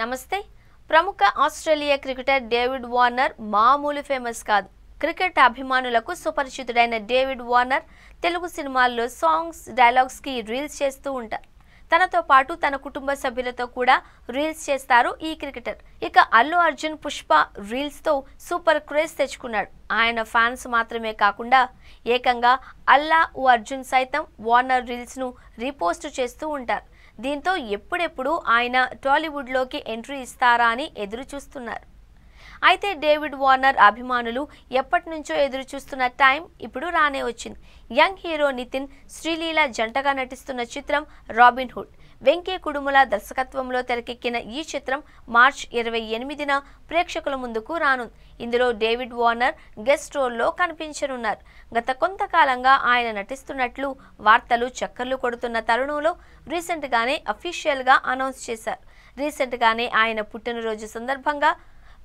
నమస్తే. ప్రముఖ Australia cricketer David Warner మామూలు ఫేమస్ కాదు. క్రికెట్ అభిమానులకు సుపరిచితుడైన డేవిడ్ వార్నర్ తెలుగు సినిమాల్లో సాంగ్స్, డైలాగ్స్ కి రీల్స్ చేస్తూ ఉంటారు. తనతో పాటు తన కుటుంబ సభ్యులతో కూడా రీల్స్ చేస్తారు ఈ క్రికెటర్. ఇక అల్లు అర్జున్ పుష్ప రీల్స్ తో సూపర్ క్రేజ్ తెచ్చుకున్నాడు. ఆయన ఫ్యాన్స్ మాత్రమే కాకుండా ఏకంగా అల్లా అర్జున్ సైతం వార్నర్ రీల్స్ ను రీపోస్ట్ చేస్తూ ఉంటారు. దీంతో ఎప్పుడెప్పుడు ఆయన టాలీవుడ్లోకి ఎంట్రీ ఇస్తారా అని ఎదురు చూస్తున్నారు. అయితే డేవిడ్ వార్నర్ అభిమానులు ఎప్పటి నుంచో ఎదురు చూస్తున్న టైం ఇప్పుడు రానే వచ్చింది. యంగ్ హీరో నితిన్, శ్రీలీల జంటగా నటిస్తున్న చిత్రం రాబిన్ హుడ్. వెంకీ కుడుముల దర్శకత్వంలో తెరకెక్కిన ఈ చిత్రం మార్చి 28న ప్రేక్షకుల ముందుకు రానుంది. ఇందులో డేవిడ్ వార్నర్ గెస్ట్ రోల్లో కనిపించనున్నారు. గత కొంతకాలంగా ఆయన నటిస్తున్నట్లు వార్తలు చక్కర్లు కొడుతున్న తరుణంలో రీసెంట్గానే అఫీషియల్గా అనౌన్స్ చేశారు. రీసెంట్గానే ఆయన పుట్టినరోజు సందర్భంగా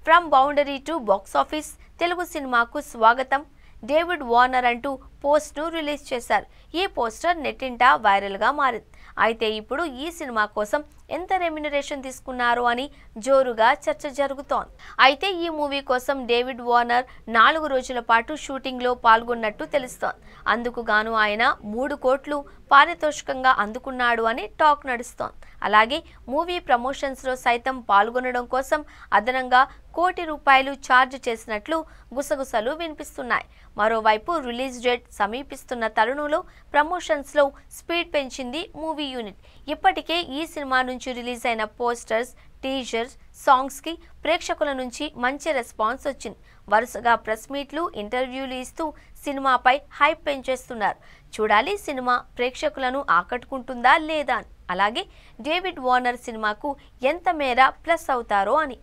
from boundary to box office Telugu సినిమాకు స్వాగతం డేవిడ్ వార్నర్ అంటూ పోస్ట్ను రిలీజ్ చేశారు. ఈ పోస్టర్ నెట్టింట వైరల్గా మారింది. అయితే ఇప్పుడు ఈ సినిమా కోసం ఎంత రెమ్యునరేషన్ తీసుకున్నారు అని జోరుగా చర్చ జరుగుతోంది. అయితే ఈ మూవీ కోసం డేవిడ్ వార్నర్ 4 రోజుల పాటు షూటింగ్లో పాల్గొన్నట్టు తెలుస్తోంది. అందుకు గాను ఆయన 3 కోట్లు పారితోషికంగా అందుకున్నాడు అని టాక్ నడుస్తోంది. అలాగే మూవీ ప్రమోషన్స్లో సైతం పాల్గొనడం కోసం అదనంగా ₹1 కోటి ఛార్జ్ చేసినట్లు గుసగుసలు వినిపిస్తున్నాయి. మరోవైపు రిలీజ్ డేట్ సమీపిస్తున్న తరుణంలో ప్రమోషన్స్లో స్పీడ్ పెంచింది మూవీ యూనిట్. ఇప్పటికే ఈ సినిమా నుంచి రిలీజ్ అయిన పోస్టర్స్, టీజర్స్, సాంగ్స్కి ప్రేక్షకుల నుంచి మంచి రెస్పాన్స్ వచ్చింది. వరుసగా ప్రెస్ మీట్లు, ఇంటర్వ్యూలు ఇస్తూ సినిమాపై హైప్ పెంచేస్తున్నారు. చూడాలి సినిమా ప్రేక్షకులను ఆకట్టుకుంటుందా లేదా అని. అలాగే డేవిడ్ వార్నర్ సినిమాకు ఎంత మేర ప్లస్ అవుతారో అని.